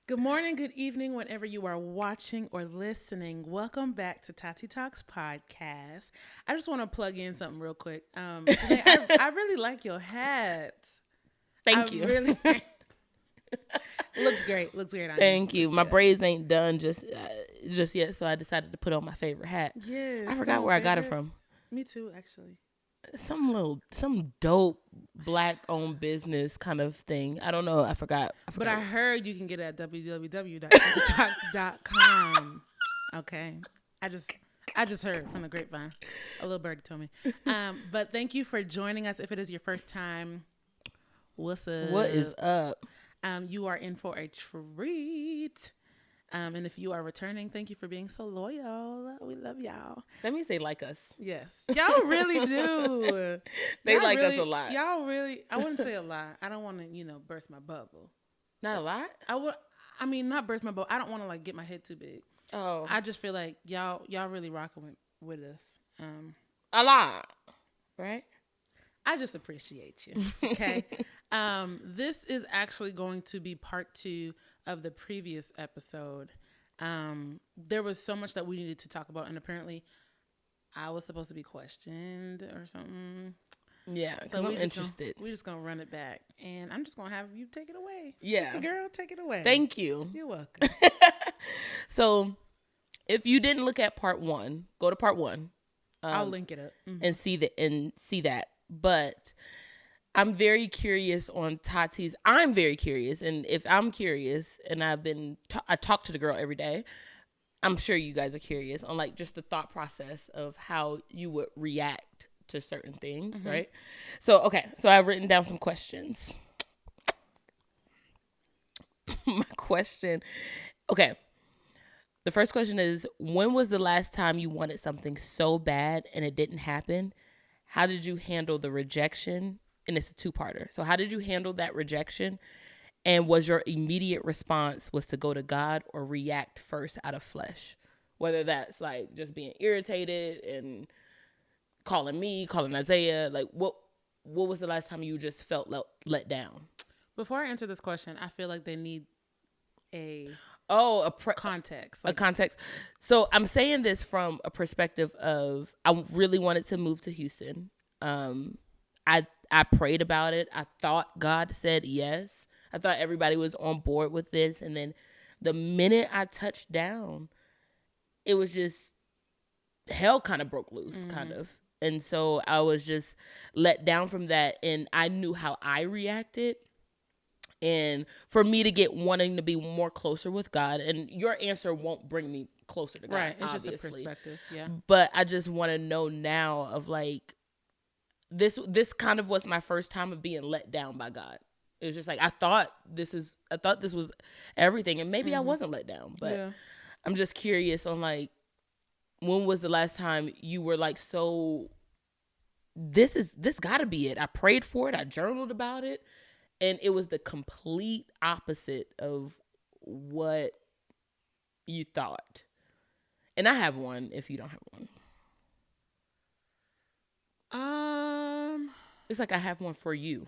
Good morning, good evening, whenever you are watching or listening. Welcome back to TatiiTalks podcast. I just want to plug in something real quick. Today, I really like your hat. Thank you. Really looks great. Looks great on you. Thank you. Looks My good. braids ain't done just yet, so I decided to put on my favorite hat. Yes. I forgot where I got it from. Me too, actually. Some dope black-owned business kind of thing. I don't know. I forgot. But I heard you can get it at www.TatiiTalks.com. Okay. I just heard from the grapevine. A little birdie told me. But thank you for joining us. If it is your first time, what's up? What is up? You are in for a treat. And if you are returning, thank you for being so loyal. We love y'all. Let me say like us. Yes. Y'all really do. They y'all like really, us a lot. Y'all really, I wouldn't say a lot. I don't want to, burst my bubble. Not a lot? Not burst my bubble. I don't want to like get my head too big. Oh. I just feel like y'all really rocking with us. A lot. Right? I just appreciate you. Okay. This is actually going to be part 2 of the previous episode. There was so much that we needed to talk about, and apparently I was supposed to be questioned or something. Yeah, so I'm interested. We're just gonna run it back, and I'm just gonna have you take it away. Yeah, Sister girl, take it away. Thank you. You're welcome. So, if you didn't look at part 1, go to part 1. I'll link it up and see that. But I'm very curious on Tati's. I'm very curious, and if I'm curious, and I talk to the girl every day, I'm sure you guys are curious on like just the thought process of how you would react to certain things, right? So I've written down some questions. My question, the first question is, when was the last time you wanted something so bad and it didn't happen? How did you handle the rejection? And it's a 2-parter. So how did you handle that rejection? And was your immediate response was to go to God or react first out of flesh? Whether that's like just being irritated and calling Isaiah. Like what was the last time you just felt let down? Before I answer this question, I feel like they need a context. A context. So I'm saying this from a perspective of I really wanted to move to Houston. I prayed about it. I thought God said yes. I thought everybody was on board with this. And then the minute I touched down, it was just hell kind of broke loose, kind of. And so I was just let down from that. And I knew how I reacted. And for me to get wanting to be more closer with God, and your answer won't bring me closer to God, right? It's obviously. Just a perspective, yeah. But I just want to know now of like this kind of was my first time of being let down by God. It was just like I thought this was everything, and maybe I wasn't let down, but yeah. I'm just curious on like when was the last time you were like so this got to be it. I prayed for it. I journaled about it. And it was the complete opposite of what you thought. And I have one if you don't have one. It's like I have one for you.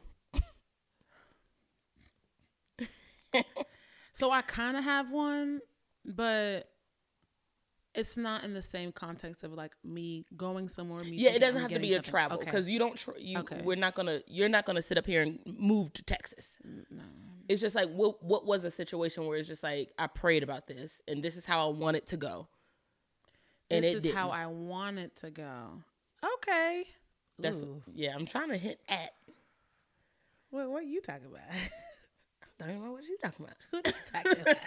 So I kind of have one, but it's not in the same context of like me going somewhere. It doesn't have to be a travel because you don't. You're not gonna sit up here and move to Texas. No. It's just like what was a situation where it's just like I prayed about this and this is how I want it to go. And this is how I want it to go. Okay. I'm trying to hint at. What are you talking about? I don't know what you're talking about. Who are you talking about?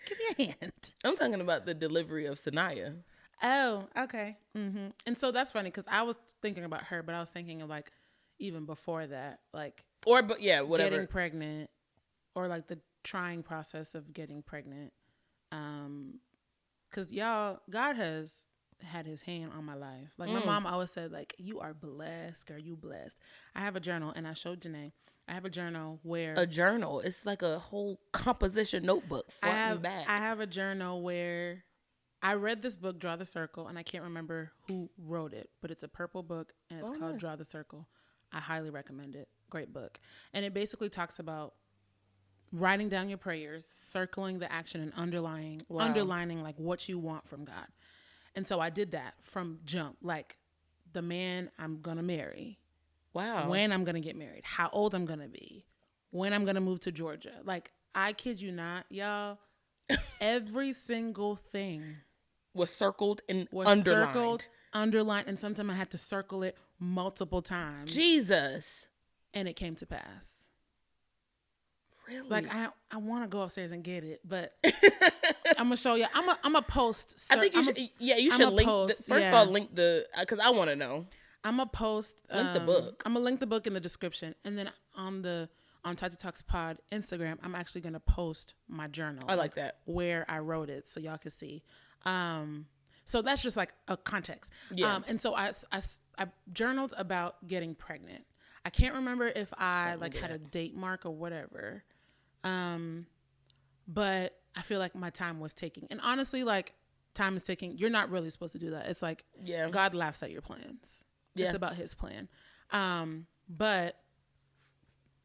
Give me a hand. I'm talking about the delivery of Sanaya. Oh, okay. Mm-hmm. And so that's funny because I was thinking about her, but I was thinking of like even before that, like whatever, getting pregnant, or like the trying process of getting pregnant. Because God has had His hand on my life. Like my mom always said, like you are blessed, girl. You blessed. I have a journal, and I showed Jenai. I have a journal where... A journal? It's like a whole composition notebook front and back. I have a journal where I read this book, Draw the Circle, and I can't remember who wrote it, but it's a purple book, and it's called Draw the Circle. I highly recommend it. Great book. And it basically talks about writing down your prayers, circling the action, and underlining like what you want from God. And so I did that from jump, like the man I'm gonna marry, when I'm gonna get married, how old I'm gonna be, when I'm gonna move to Georgia. Like, I kid you not, y'all, every single thing was circled and underlined, and sometimes I had to circle it multiple times. Jesus. And it came to pass. Really? Like, I want to go upstairs and get it, but I'm gonna show you. I'm a post. I think you should. You should link. First of all, link the because I want to know. I'm gonna post. Link the book. I'm gonna link the book in the description, and then on TatiiTalks Pod Instagram, I'm actually gonna post my journal. I like that, where I wrote it, so y'all can see. So that's just like a context. Yeah. And so I journaled about getting pregnant. I can't remember if I had a date mark or whatever. But I feel like my time was ticking. And honestly, like, time is ticking. You're not really supposed to do that. It's like, God laughs at your plans. Yeah. It's about his plan. But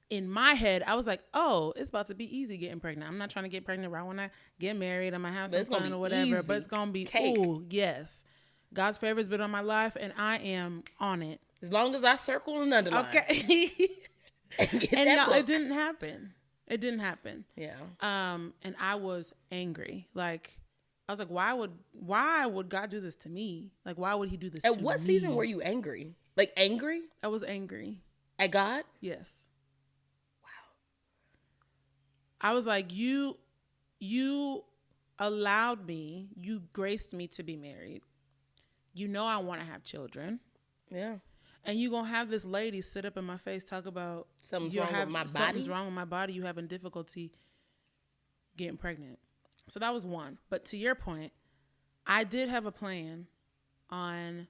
in my head, I was like, oh, it's about to be easy getting pregnant. I'm not trying to get pregnant right when I get married. I might have some fun or whatever. Easy. But it's going to be, cake. Ooh, yes. God's favor's been on my life, and I am on it. As long as I circle and underline. Okay. And y'all, it didn't happen. It didn't happen. Yeah. And I was angry. Like, I was like, why would God do this to me? Like, why would he do this to me? At what season were you angry? Like, angry? I was angry. At God? Yes. Wow. I was like, you allowed me, you graced me to be married. You know I want to have children. Yeah. And you going to have this lady sit up in my face, talk about something's wrong with my body. Something's wrong with my body. You having difficulty getting pregnant. So that was one. But to your point, I did have a plan on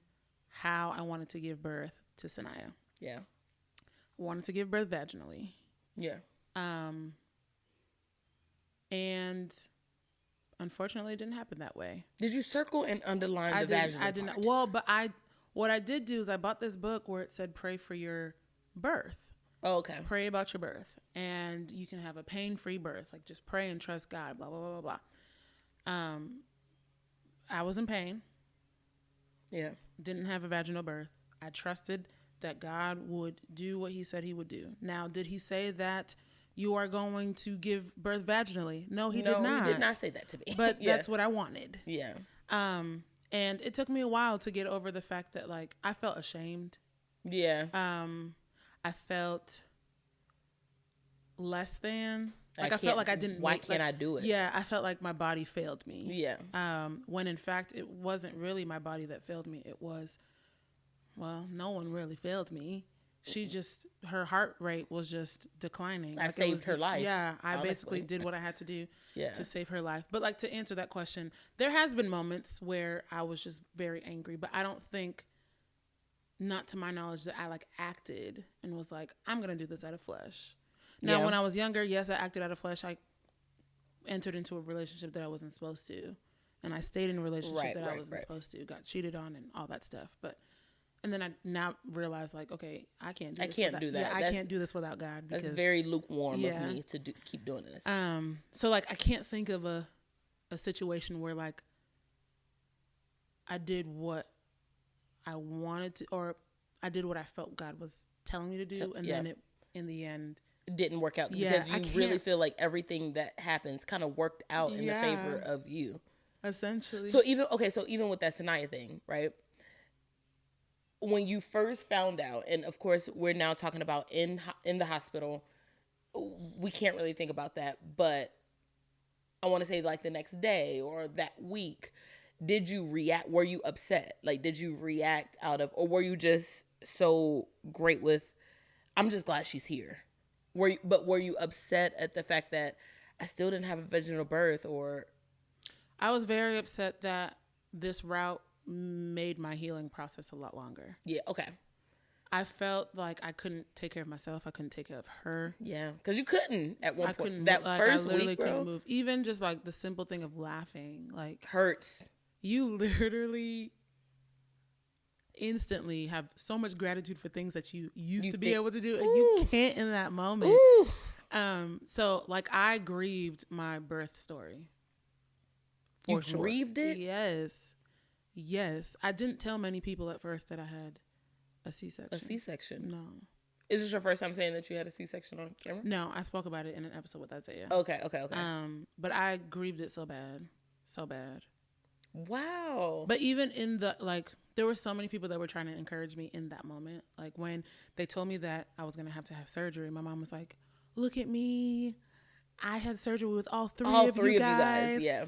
how I wanted to give birth to Sanaya. Yeah. I wanted to give birth vaginally. Yeah. And unfortunately, it didn't happen that way. Did you circle and underline the vaginal part? I didn't. Well, but what I did do is I bought this book where it said pray for your birth. Oh, okay. Pray about your birth. And you can have a pain-free birth. Like, just pray and trust God, blah, blah, blah, blah, blah. I was in pain. Yeah. Didn't have a vaginal birth. I trusted that God would do what he said he would do. Now, did he say that you are going to give birth vaginally? No, he did not. He did not say that to me. But that's what I wanted. Yeah. And it took me a while to get over the fact that, like, I felt ashamed. Yeah. I felt less than. Like, I felt like I didn't. Why can't I do it? Yeah, I felt like my body failed me. Yeah. When in fact it wasn't really my body that failed me. It was, well, no one really failed me. She just, her heart rate was just declining. I saved her life. Yeah, I honestly. basically did what I had to do yeah. to save her life. But, like, to answer that question, there has been moments where I was just very angry, but I don't think, not to my knowledge, that I, like, acted and was like, I'm going to do this out of flesh. Now, when I was younger, yes, I acted out of flesh. I entered into a relationship that I wasn't supposed to, and I stayed in a relationship that I wasn't supposed to, got cheated on and all that stuff. And then I now realize, like, okay, I can't do this. Yeah, I can't do this without God. Because, that's very lukewarm of me to keep doing this. So, like, I can't think of a situation where, like, I did what I wanted to, or I did what I felt God was telling me to do, and then in the end, it didn't work out because you really feel like everything that happens kind of worked out in the favor of you. Essentially. So even with that Sanaya thing, right? When you first found out, and of course we're now talking about in the hospital, we can't really think about that, but I want to say, like, the next day or that week, did you react? Were you upset? Like, did you react out of, or were you just so great with, I'm just glad she's here? Were you upset at the fact that I still didn't have a vaginal birth? Or I was very upset that this route made my healing process a lot longer. Yeah, okay. I felt like I couldn't take care of myself. I couldn't take care of her. Yeah, because you couldn't at one point. That first week, bro. Couldn't move. Even just, like, the simple thing of laughing, like, hurts. You literally instantly have so much gratitude for things that you used to be able to do, and you can't in that moment. So like I grieved my birth story. You grieved it? Yes. Yes. I didn't tell many people at first that I had a C-section. A C-section? No. Is this your first time saying that you had a C-section on camera? No, I spoke about it in an episode with Isaiah. Okay. But I grieved it so bad. So bad. Wow. But even in the, like, there were so many people that were trying to encourage me in that moment. Like, when they told me that I was going to have surgery, my mom was like, look at me. I had surgery with all three of you guys. Yeah.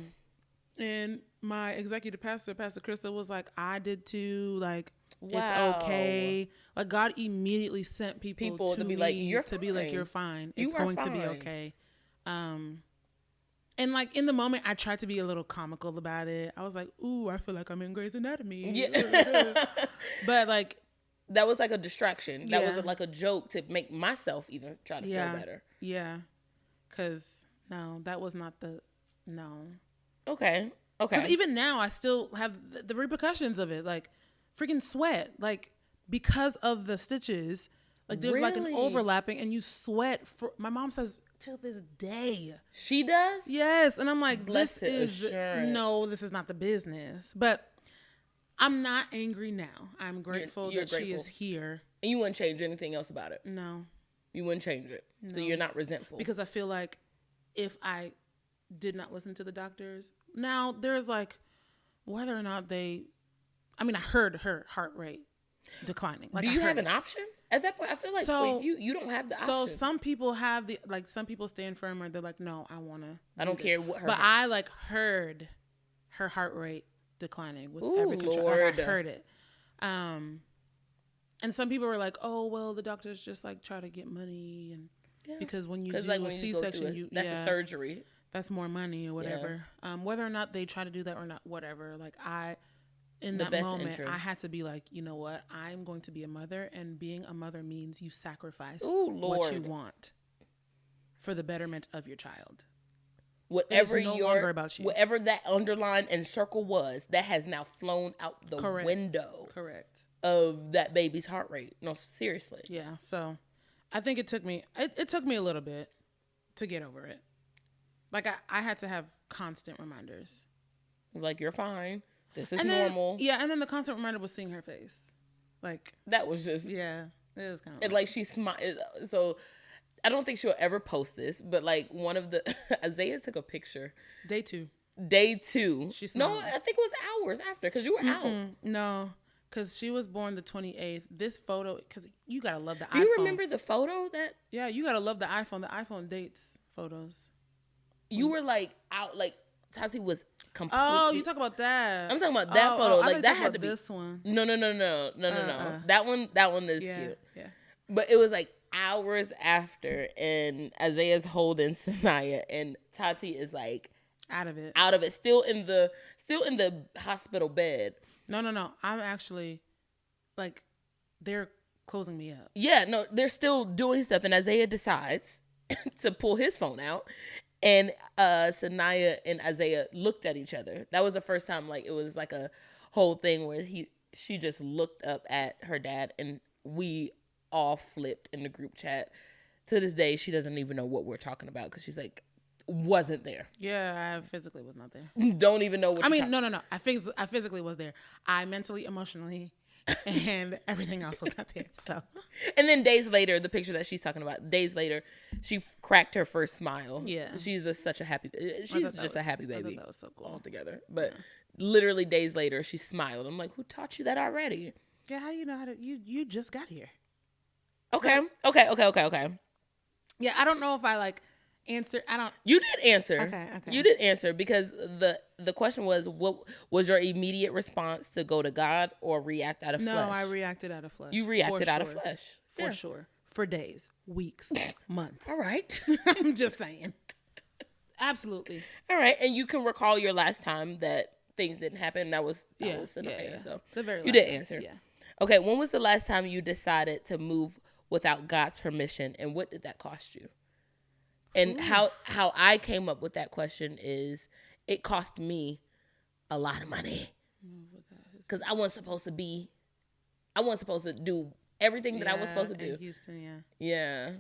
And my executive pastor, Pastor Crystal, was like, I did too. Like, wow. It's okay. Like, God immediately sent people to be me like, you're fine. To be like, you're fine. You it's are going fine. to be okay. And like in the moment, I tried to be a little comical about it. I was like, ooh, I feel like I'm in Grey's Anatomy. Yeah. But like, that was like a distraction. That was like a joke to make myself even try to feel better. Yeah. Cause no, that was not no. Okay. Because even now, I still have the repercussions of it. Like, freaking sweat. Like, because of the stitches. Like, there's like an overlapping, and you sweat. My mom says, till this day. She does? Yes. And I'm like, Blessed this is not the business. But I'm not angry now. I'm grateful that she is here. And you wouldn't change anything else about it? No. You wouldn't change it? No. So you're not resentful? Because I feel like if I did not listen to the doctors. Now, there's like whether or not I heard her heart rate declining. Like, do you have an option at that point? I feel like you don't have the option. So some people have some people stand firm, or they're like, no, I don't care what her. But I like heard her heart rate declining with every control. I heard it. And some people were like, oh, well, the doctors just like try to get money, and because when you do a C-section, that's a surgery. That's more money or whatever. Yeah. Whether or not they try to do that or not, whatever. Like in that moment, I had to be like, you know what? I'm going to be a mother, and being a mother means you sacrifice what you want for the betterment of your child. Whatever longer about you. Whatever that underline and circle was, that has now flown out the window. Correct. Of that baby's heart rate. No, seriously. Yeah. So I think it took me a little bit to get over it. Like, I had to have constant reminders. Like, you're fine. This is normal. Yeah, and then the constant reminder was seeing her face. Like, that was just... Yeah, it was kind of... And, like, she smiled. So, I don't think she'll ever post this, but, like, one of the... Isaiah took a picture. Day two. She smiled. No, I think it was hours after, because you were out. No, because she was born the 28th. This photo... Because you got to love the iPhone. Do you remember the photo that... Yeah, you got to love the iPhone. The iPhone dates photos. You were like out, like Tati was completely. Oh, you talk about that? I'm talking about that photo. Like that had to be this one. No. That one is cute. Yeah. But it was like hours after, and Isaiah's holding Sanaya, and Tati is like out of it, still in the hospital bed. No. I'm actually like, they're closing me up. Yeah, no, they're still doing stuff, and Isaiah decides to pull his phone out. And Sanaya and Isaiah looked at each other. That was the first time, like, it was like a whole thing where she just looked up at her dad, and we all flipped in the group chat. To this day, she doesn't even know what we're talking about because she's like, wasn't there. Yeah, I physically was not there. Don't even know what no. I physically was there. I mentally, emotionally, and everything else was not there. So, and then days later, the picture that she's talking about, days later, she cracked her first smile. Yeah, she's such a happy. She's just a happy baby. I thought that was so cool altogether. But literally days later, she smiled. I'm like, who taught you that already? Yeah, how do you know how to? You just got here. Okay. Yeah, I don't know if I like answer. You did answer. Okay. You did answer because the question was, what was your immediate response to go to God or react out of flesh? No, I reacted out of flesh. You reacted out of flesh. For sure. For days, weeks, months. All right. I'm just saying. Absolutely. All right. And you can recall your last time that things didn't happen. That was Sanaya. Yeah. So the very last you did time. answer. Yeah. Okay. When was the last time you decided to move without God's permission, and what did that cost you? And how I came up with that question is it cost me a lot of money because I wasn't supposed to do everything that I was supposed to do. In Houston, Yeah.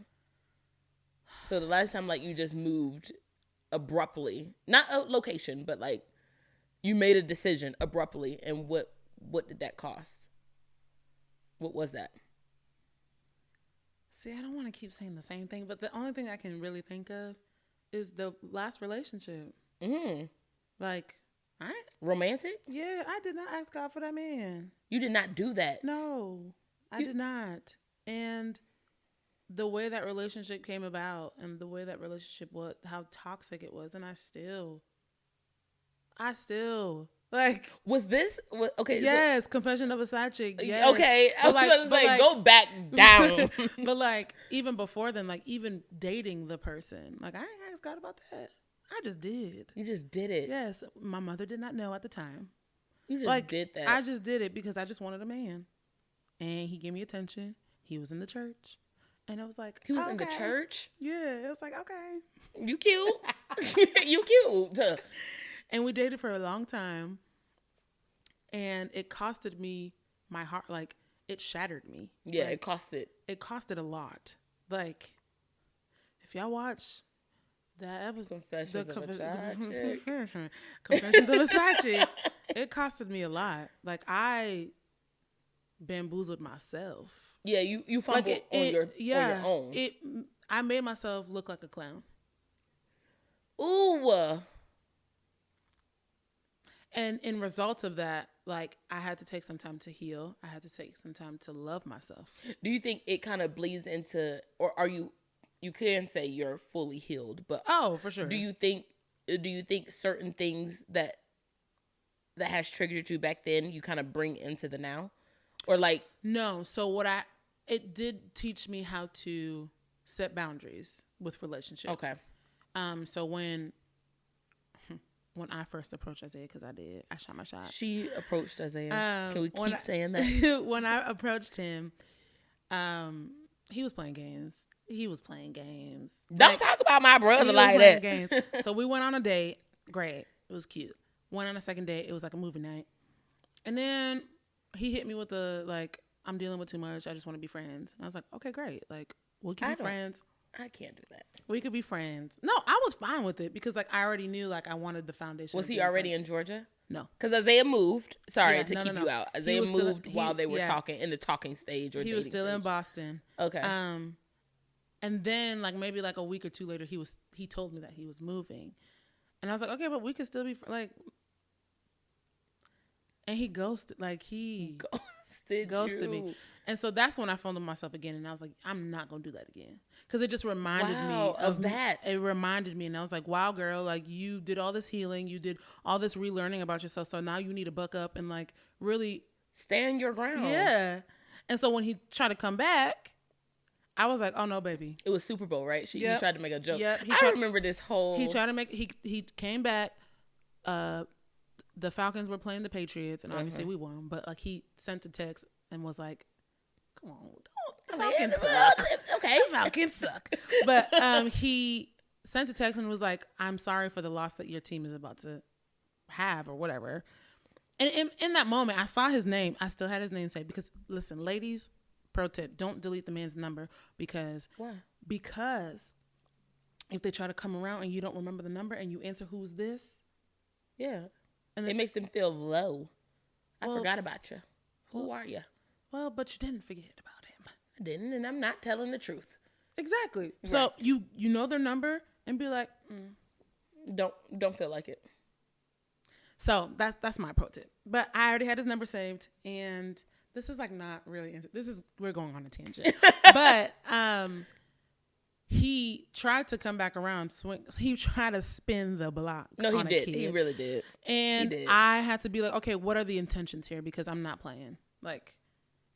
So the last time, like, you just moved abruptly, not a location, but like you made a decision abruptly, and what did that cost? What was that? See, I don't want to keep saying the same thing, but the only thing I can really think of is the last relationship. Like, Romantic? Yeah, I did not ask God for that man. You did not do that. No, I did not. And the way that relationship came about and the way that relationship was, how toxic it was, and I still like. Was this okay? Yes, Confession of a Side Chick. Yes. Okay, I was gonna say like, go back down. But like even before then, like even dating the person, like I ain't asked God about that. I just did. You just did it. Yes, my mother did not know at the time. You just did that. I just did it because I just wanted a man, and he gave me attention. He was in the church, and I was like, he was in the church. Yeah, it was like, okay, you cute, you cute. And we dated for a long time, and it costed me my heart. Like it shattered me. Yeah, like, it costed a lot. Like if y'all watch that episode, Confessions of a Side Chick, it costed me a lot. Like I bamboozled myself. Yeah, you fumbled like on your own. I made myself look like a clown. Ooh. And in results of that, like I had to take some time to heal. I had to take some time to love myself. Do you think it kind of bleeds into, or are you can say you're fully healed, but oh, for sure. Do you think certain things that has triggered you back then you kind of bring into the now? Or like no, so it did teach me how to set boundaries with relationships. Okay. So when I first approached Isaiah, because I shot my shot. She approached Isaiah. Can we keep saying that? When I approached him, he was playing games. Don't talk about my brother like that. Games. So we went on a date. Great. It was cute. Went on a second date. It was like a movie night. And then he hit me with I'm dealing with too much. I just want to be friends. And I was like, okay, great. Like, we'll keep friends. I can't do that. We could be friends. No, I was fine with it because I already knew I wanted the foundation. Was he already in Georgia? No, because Isaiah moved. Sorry to keep you out. Isaiah moved while they were talking in the talking stage, or he was still in Boston. Okay. And then maybe a week or two later, he told me that he was moving, and I was like, okay, but we could still be and he ghosted. He ghosted me. And so that's when I found myself again. And I was like, I'm not going to do that again. Because it just reminded me of that. It reminded me. And I was like, wow, girl, you did all this healing. You did all this relearning about yourself. So now you need to buck up and really stand your ground. Yeah. And so when he tried to come back, I was like, oh no, baby. It was Super Bowl, right? He tried to make a joke. Yep. I remember this whole. He tried to make, he came back. The Falcons were playing the Patriots, and obviously we won. But he sent a text and was like, "Come on, Falcons suck." Okay, Falcons suck. But he sent a text and was like, "I'm sorry for the loss that your team is about to have, or whatever." And in that moment, I saw his name. I still had his name saved because, listen, ladies, pro tip: don't delete the man's number because why? Because if they try to come around and you don't remember the number and you answer, "Who's this?" Yeah. And it makes them feel low. I forgot about you. Who are you? Well, but you didn't forget about him. I didn't, and I'm not telling the truth. Exactly. Right. So you know their number and be like, don't feel like it. So that's my pro tip. But I already had his number saved, and this is not really. We're going on a tangent. But he tried to come back around, he tried to spin the block. No, he did. He really did. And I had to be like, okay, what are the intentions here? Because I'm not playing.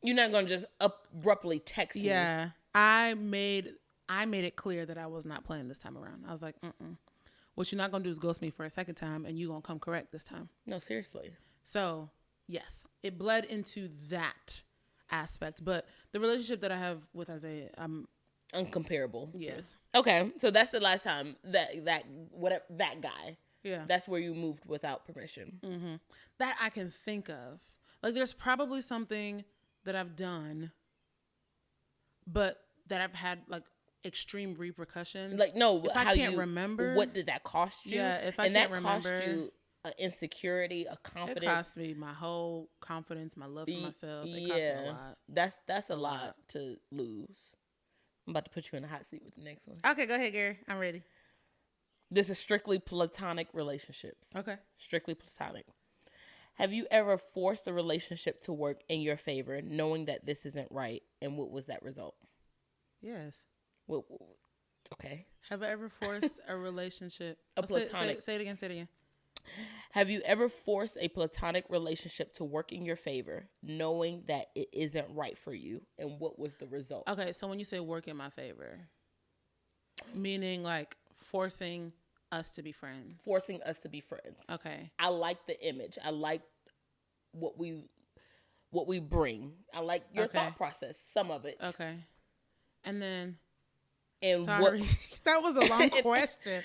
You're not going to just abruptly text me. Yeah. I made it clear that I was not playing this time around. I was like, what you're not going to do is ghost me for a second time, and you're going to come correct this time. No, seriously. So, yes, it bled into that aspect. But the relationship that I have with Isaiah, I'm uncomparable. Yes. Okay, so that's the last time that guy. Yeah. That's where you moved without permission. Mm-hmm. That I can think of. There's probably something that I've done, but that I've had extreme repercussions. Like, no, if I can't remember, what did that cost you? Yeah, if I and can't that remember, cost you insecurity, a confidence. It cost me my whole confidence, my love for myself. It cost me a lot. That's a lot to lose. I'm about to put you in the hot seat with the next one. Okay, go ahead, Gary. I'm ready. This is strictly platonic relationships. Okay. Strictly platonic. Have you ever forced a relationship to work in your favor, knowing that this isn't right? And what was that result? Yes. Well, okay. Have I ever forced a relationship? Platonic. Say it again. Say it again. Have you ever forced a platonic relationship to work in your favor, knowing that it isn't right for you? And what was the result? Okay, so when you say work in my favor, meaning like forcing us to be friends. Forcing us to be friends. Okay. I like the image. I like what we bring. I like your thought process, some of it. Okay. And then sorry. That was a long question.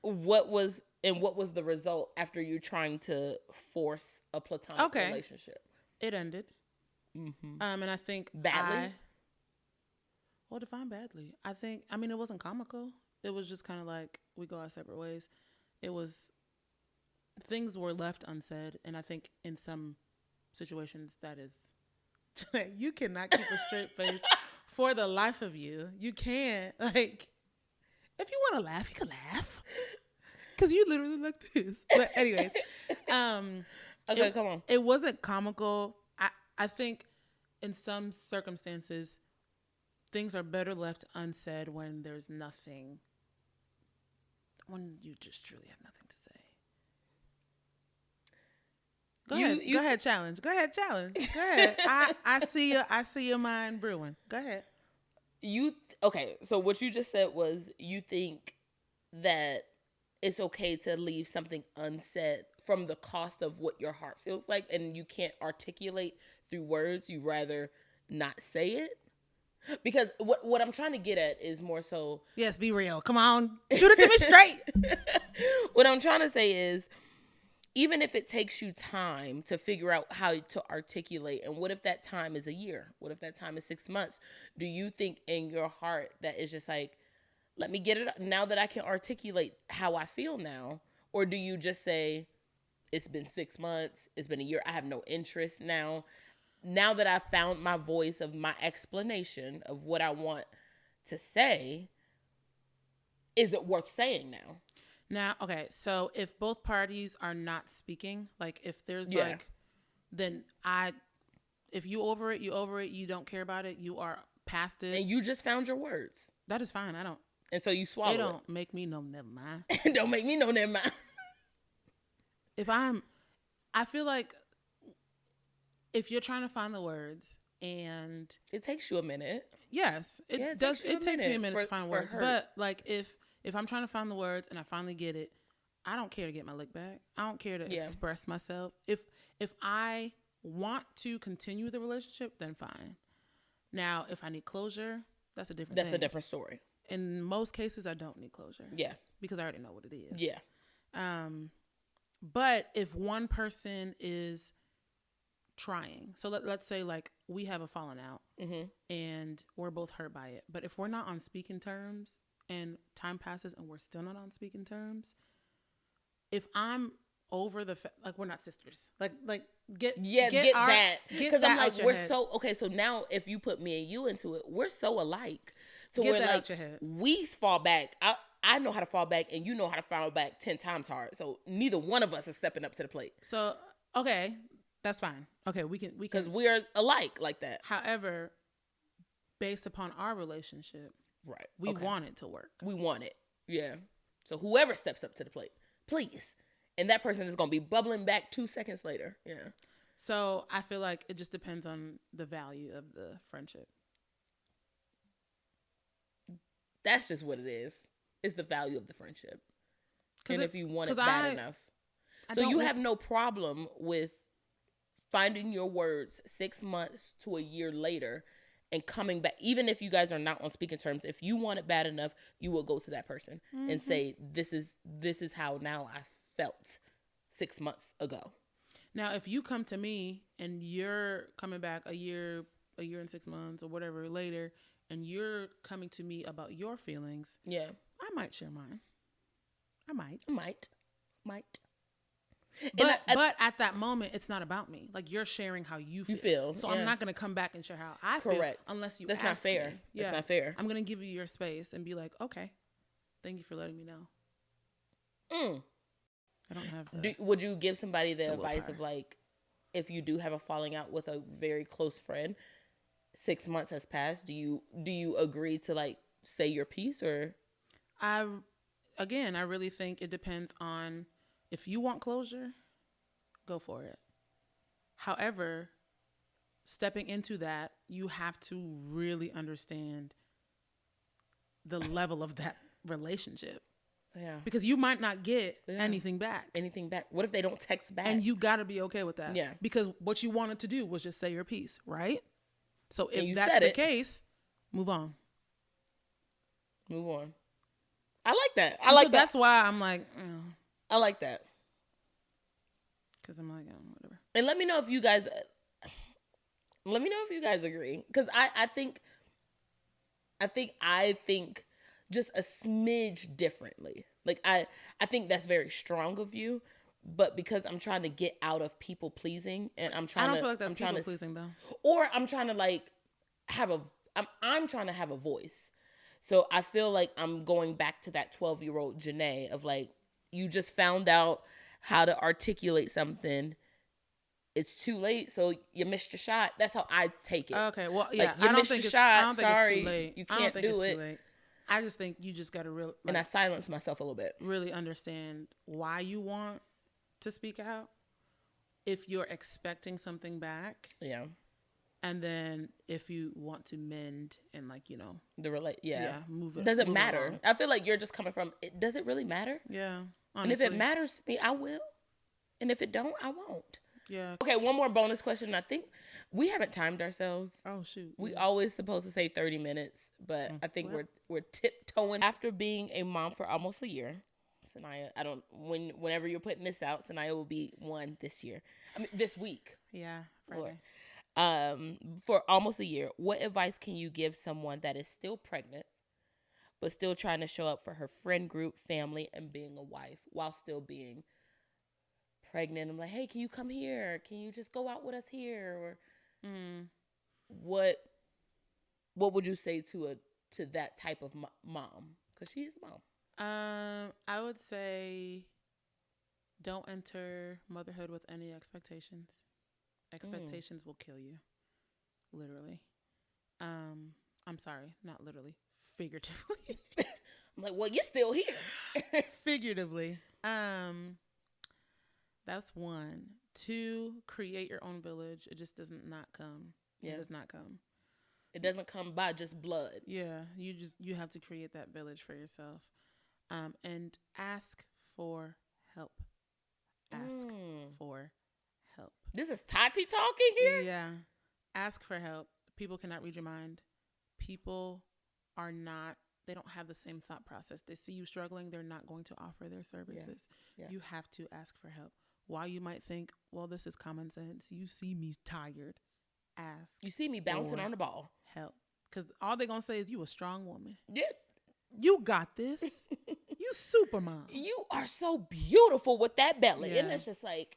What was the result after you trying to force a platonic relationship? It ended. Mm-hmm. And I think badly. Well, define badly. I mean, it wasn't comical. It was just kind of like we go our separate ways. It was, things were left unsaid. And I think in some situations that is, you cannot keep a straight face for the life of you. You can't. Like, if you want to laugh, you can laugh. Because you literally like this. But anyways. Okay, come on. It wasn't comical. I think in some circumstances, things are better left unsaid when there's nothing, when you just truly have nothing to say. Go ahead, challenge. Go ahead. Go ahead. I see your mind brewing. Go ahead. Okay, so what you just said was you think that it's okay to leave something unsaid from the cost of what your heart feels like, and you can't articulate through words. You rather not say it. Because what I'm trying to get at is more so... Yes, be real. Come on. Shoot it to me straight. What I'm trying to say is, even if it takes you time to figure out how to articulate, and what if that time is a year? What if that time is 6 months? Do you think in your heart that it's just like, let me get it now that I can articulate how I feel now? Or do you just say, it's been 6 months, it's been a year, I have no interest now. Now that I've found my voice of my explanation of what I want to say, is it worth saying now? Now, okay, so if both parties are not speaking, like if there's then if you over it, you don't care about it, you are past it. And you just found your words. That is fine, I don't. And so you swallow it. It don't make me know, never mind. Don't make me know, never mind. I feel like if you're trying to find the words and... It takes you a minute. Yes, it does. It takes me a minute to find words. But like if I'm trying to find the words and I finally get it, I don't care to get my lick back. I don't care to express myself. If I want to continue the relationship, then fine. Now, if I need closure, that's a different thing. A different story. In most cases, I don't need closure. Yeah. Because I already know what it is. Yeah. But if one person is trying, so let's say like we have a falling out and we're both hurt by it. But if we're not on speaking terms and time passes and we're still not on speaking terms, if I'm over like we're not sisters, like get that, because I'm like, we're so okay. So now if you put me and you into it, we're so alike. So we're like, we fall back. I know how to fall back and you know how to fall back 10 times hard. So neither one of us is stepping up to the plate. So, okay, that's fine. Okay, we can. Because we are alike like that. However, based upon our relationship, right, we want it to work. We want it. Yeah. So whoever steps up to the plate, please. And that person is going to be bubbling back 2 seconds later. Yeah. So I feel like it just depends on the value of the friendship. That's just what it is. It's the value of the friendship. And if you want it bad enough. So you have no problem with finding your words 6 months to a year later and coming back. Even if you guys are not on speaking terms, if you want it bad enough, you will go to that person and say, this is how now I felt 6 months ago. Now, if you come to me and you're coming back a year and 6 months or whatever later, and you're coming to me about your feelings, yeah, I might share mine. I might. But at that moment, it's not about me. Like, you're sharing how you feel. So I'm not going to come back and share how I feel unless you That's ask not fair. me. Yeah. That's not fair. I'm going to give you your space and be like, okay, thank you for letting me know. I don't have would you give somebody the advice of, like, if you do have a falling out with a very close friend, 6 months has passed, do you agree to, like, say your piece? Or I really think it depends on, if you want closure, go for it. However, stepping into that, you have to really understand the level of that relationship. Yeah. Because you might not get anything back. What if they don't text back? And you got to be okay with that. Yeah. Because what you wanted to do was just say your piece, right? So if that's the case, move on. I like that. I like that. That's why I'm like, I like that. Because I'm like, whatever. And let me know if you guys agree. Because I think just a smidge differently. Like, I think that's very strong of you, but because I'm trying to get out of people pleasing, and I don't feel like that's people pleasing though. Or I'm trying to, like, I'm trying to have a voice. So I feel like I'm going back to that 12-year-old Jenai of, like, you just found out how to articulate something. It's too late, so you missed your shot. That's how I take it. Okay, well, yeah, like, you missed your shot. I don't think it's too late. You can't do it. Too late. I just think you just got to and I silence myself a little bit. Really understand why you want to speak out. If you're expecting something back. Yeah. And then if you want to mend and, like, move it. Does it matter? Along. I feel like you're just coming from, does it really matter? Yeah. Honestly. And if it matters to me, I will. And if it don't, I won't. Yeah. Okay, one more bonus question. I think we haven't timed ourselves. Oh, shoot. We always supposed to say 30 minutes, but I think we're tiptoeing. After being a mom for almost a year, Sanaya, whenever you're putting this out, Sanaya will be 1 this year. I mean, this week. Yeah, Friday. For almost a year, what advice can you give someone that is still pregnant, but still trying to show up for her friend group, family, and being a wife while still being pregnant? I'm like, hey, can you come here? Can you just go out with us here? Or what would you say to that type of mom? Because she is a mom. I would say don't enter motherhood with any expectations. Expectations will kill you. Literally. I'm sorry, not literally. Figuratively. I'm like, well, you're still here. Figuratively. That's 1. 2, create your own village. It just does not come. Yeah. It does not come. It doesn't come by just blood. Yeah. You have to create that village for yourself. And ask for help. Ask for help. This is Tati talking here? Yeah. Ask for help. People cannot read your mind. People they don't have the same thought process. They see you struggling, they're not going to offer their services. Yeah. You have to ask for help. While you might think, well, this is common sense, you see me tired, ask. You see me bouncing on the ball. Help. Because all they're going to say is, you a strong woman. Yeah. You got this. You super mom. You are so beautiful with that belly. Yeah. And it's just like,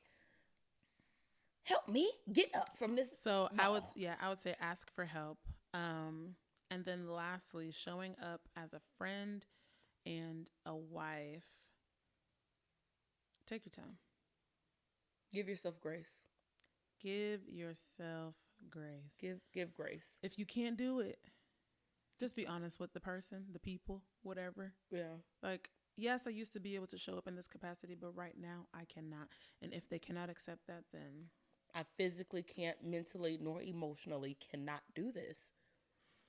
help me get up from this. So I would say ask for help. And then lastly, showing up as a friend and a wife. Take your time. Give yourself grace. Give yourself grace. Give grace. If you can't do it, just be honest with the person, the people, whatever. Yeah. Like, yes, I used to be able to show up in this capacity, but right now I cannot. And if they cannot accept that, then I physically can't, mentally nor emotionally cannot do this.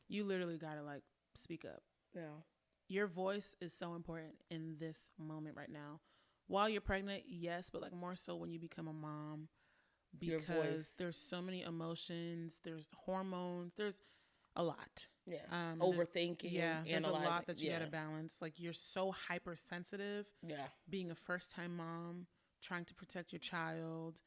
You literally got to, like, speak up. Yeah. Your voice is so important in this moment right now. While you're pregnant, yes, but, like, more so when you become a mom, because there's so many emotions, there's hormones, there's a lot. Yeah. Overthinking. Yeah. There's a lot that you got to balance. Like, you're so hypersensitive. Yeah. Being a first time mom, trying to protect your child.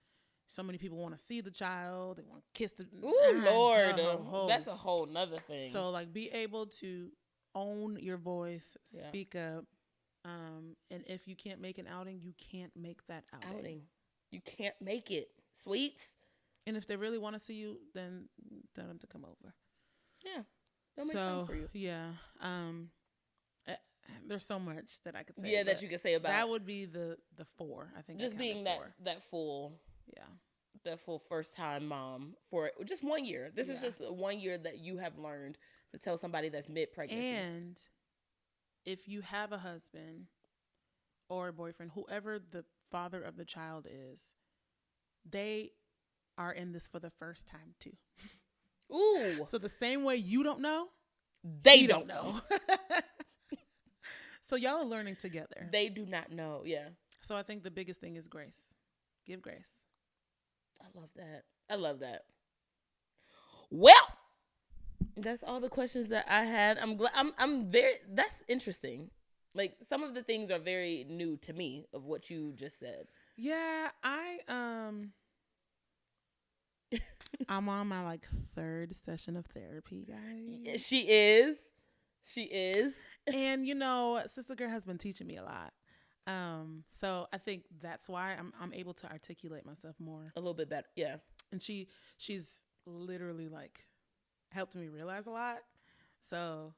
so many people want to see the child. They want to kiss the. Ooh, Lord, that's a whole nother thing. So like, be able to own your voice, speak up, and if you can't make an outing, you can't make that outing. You can't make it, sweets. And if they really want to see you, then tell them to come over. Yeah, that makes sense for you. Yeah, there's so much that I could say. Yeah, that you could say about that. Would be the 4. I think just being that full. Yeah. That full first time mom for just 1 year. This is just 1 year that you have learned to tell somebody that's mid pregnancy. And if you have a husband or a boyfriend, whoever the father of the child is, they are in this for the first time too. Ooh. So the same way you don't know, they don't know. So y'all are learning together. They do not know. Yeah. So I think the biggest thing is grace. Give grace. I love that. Well, that's all the questions that I had. I'm glad. I'm very. That's interesting. Like, some of the things are very new to me of what you just said. Yeah, I'm on my 3rd session of therapy, guys. She is. And Sister Girl has been teaching me a lot. So I think that's why I'm able to articulate myself more. A little bit better. Yeah. And she's literally helped me realize a lot. So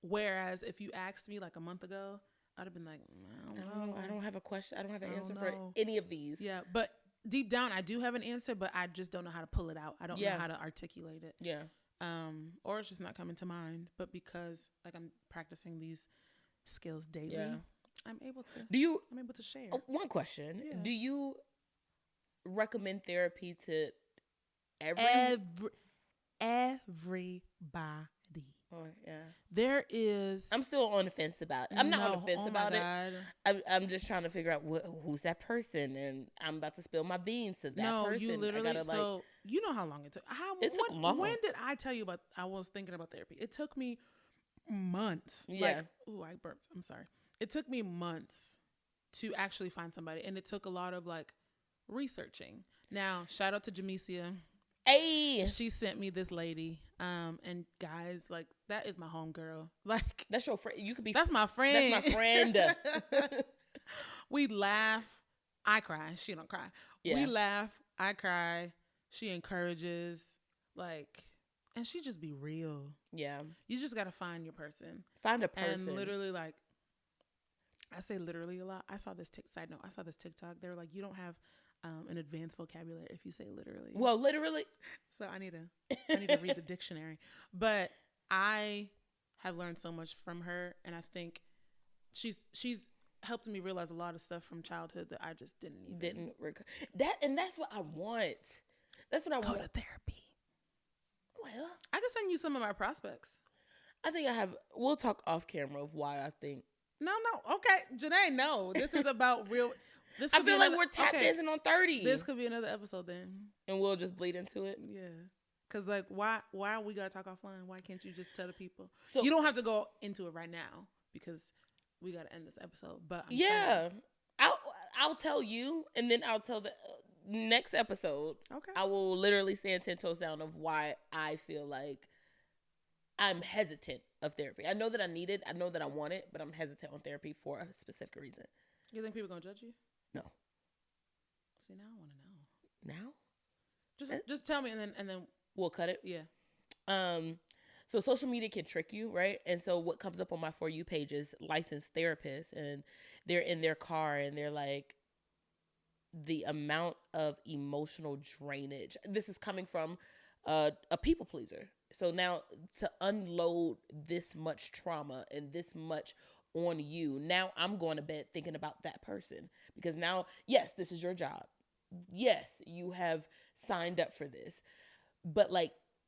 whereas if you asked me a month ago, I'd have been like, I don't know. I don't have a question. I don't have an answer for any of these. Yeah. But deep down I do have an answer, but I just don't know how to pull it out. I don't know how to articulate it. Yeah. Or it's just not coming to mind. But because I'm practicing these skills daily, I'm able to share. One question. Yeah. Do you recommend therapy to everybody? Oh, yeah. There is. I'm still on the fence about it. I'm not on the fence about it. I'm just trying to figure out who's that person, and I'm about to spill my beans to that person. No, you literally. So you know how long it took. It took long. When did I tell you about? I was thinking about therapy. It took me months. Yeah. I burped. I'm sorry. It took me months to actually find somebody, and it took a lot of researching. Now, shout out to Jamesia. Hey, she sent me this lady, and guys, that is my homegirl. That's your friend. You could be. That's my friend. That's my friend. We laugh. I cry. She don't cry. Yeah. We laugh. I cry. She encourages. And she just be real. Yeah. You just gotta find your person. Find a person. And literally, I say literally a lot. I saw this TikTok. They were like, you don't have an advanced vocabulary if you say literally. Well, literally. So I need to read the dictionary. But I have learned so much from her, and I think she's helped me realize a lot of stuff from childhood that I just didn't and that's what I want. That's what I want. Go to therapy. Well, I can send you some of my prospects. I think we'll talk off camera of why I think. No. Okay. Jenai, no. This is about real. I feel like we're tap dancing on 30. This could be another episode then. And we'll just bleed into it. Yeah. Because why we got to talk offline? Why can't you just tell the people? So, you don't have to go into it right now because we got to end this episode. But I'm saying, I'll tell you, and then I'll tell the next episode. Okay. I will literally stand 10 toes down of why I feel like I'm hesitant of therapy. I know that I need it. I know that I want it, but I'm hesitant on therapy for a specific reason. You think people are going to judge you? No. See, now I want to know. Now? Just tell me and then we'll cut it. Yeah. So social media can trick you, right? And so what comes up on my For You page is licensed therapists, and they're in their car and they're like, the amount of emotional drainage. This is coming from a people pleaser. So now to unload this much trauma and this much on you, now I'm going to bed thinking about that person, because now, yes, this is your job. Yes, you have signed up for this, but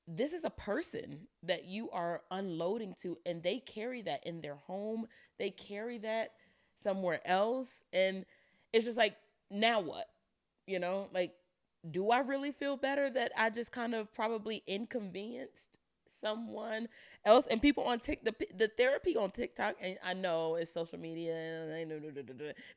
this is a person that you are unloading to, and they carry that in their home. They carry that somewhere else. And it's just now what? Do I really feel better that I just kind of probably inconvenienced someone else? And people on the therapy on TikTok, and I know it's social media and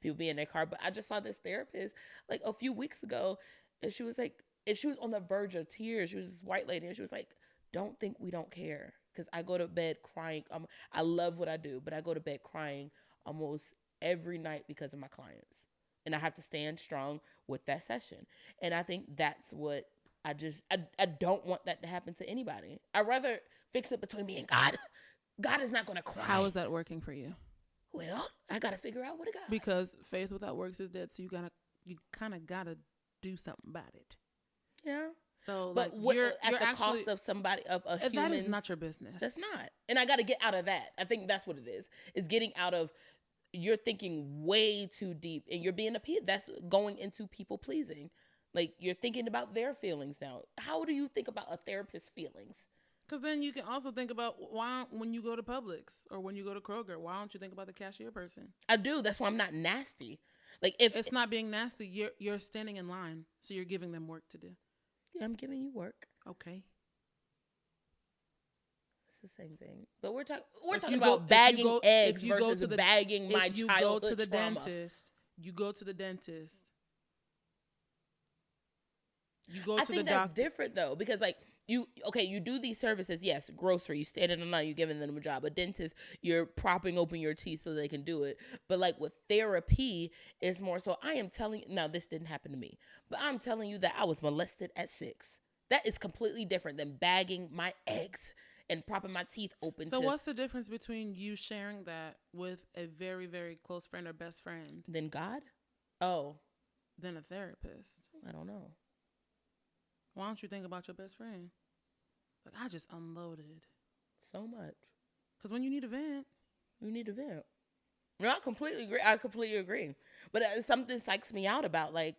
people be in their car, but I just saw this therapist a few weeks ago, And she was like, and she was on the verge of tears. She was this white lady, and she was like, don't think we don't care. Because I go to bed crying. I love what I do, but I go to bed crying almost every night because of my clients. And I have to stand strong with that session. And I think that's what I don't want that to happen to anybody. I'd rather fix it between me and God. God is not going to cry. How is that working for you? Well, I got to figure out what it got. Because faith without works is dead. So you kind of got to do something about it. Yeah. So, but like, you're at the actually, cost of somebody, of a human. That is not your business. That's not. And I got to get out of that. I think that's what it is. It's getting out of, you're thinking way too deep and you're being that's going into people pleasing. Like, you're thinking about their feelings now. How do you think about a therapist's feelings? Because then you can also think about why, when you go to Publix or when you go to Kroger, why don't you think about the cashier person? I do. That's why I'm not nasty. Like, if it's not being nasty, you're standing in line, so you're giving them work to do. Yeah, I'm giving you work. Okay. It's the same thing. But we're talking about bagging eggs versus bagging my childhood trauma. If you go to the dentist, you go to the dentist. You go to the doctor. I think that's different though, because like you do these services. Yes, grocery, you stand in the line, you're giving them a job. A dentist, you're propping open your teeth so they can do it. But like with therapy, it's more so. I am telling you, now this didn't happen to me, but I'm telling you that I was molested at 6. That is completely different than bagging my eggs and propping my teeth open. So what's the difference between you sharing that with a very, very close friend or best friend? Than God? Oh. Than a therapist? I don't know. Why don't you think about your best friend? Like, I just unloaded. So much. Because when you need a vent. You need a vent. No, I completely agree. But something psychs me out about, like,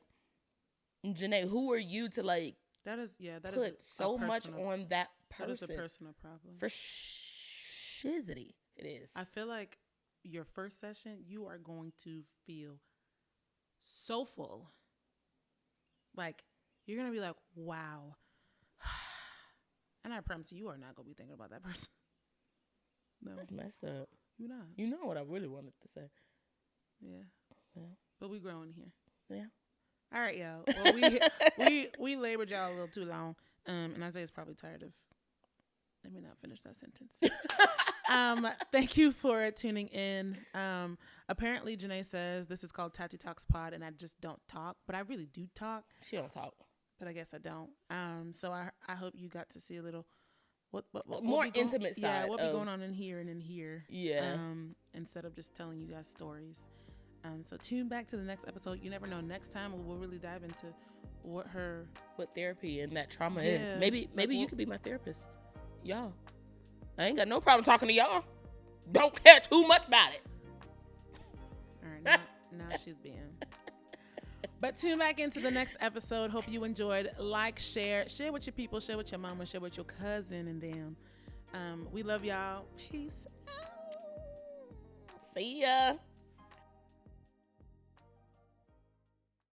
Jenai, who are you to, like, put so much on that person? That is a personal problem. For shizzity, it is. I feel like your first session, you are going to feel so full. Like, you're going to be like, wow. And I promise you are not going to be thinking about that person. No. That's messed up. You're not. You know what I really wanted to say. Yeah. But we growing here. Yeah. All right, y'all. Well, we labored y'all a little too long. And Isaiah's probably tired of. Let me not finish that sentence. Thank you for tuning in. Apparently, Jenai says this is called TatiiTalks Pod, and I just don't talk, but I really do talk. She don't talk, but I guess I don't. So I hope you got to see a little what more intimate side. Yeah, what be going on in here and in here. Yeah. Instead of just telling you guys stories. So tune back to the next episode. You never know. Next time we'll really dive into what therapy and that trauma is. Maybe you could be my therapist. Y'all. I ain't got no problem talking to y'all. Don't care too much about it. All right, now she's being. But tune back into the next episode. Hope you enjoyed. Like, share with your people, share with your mama, share with your cousin and them. We love y'all. Peace out. See ya.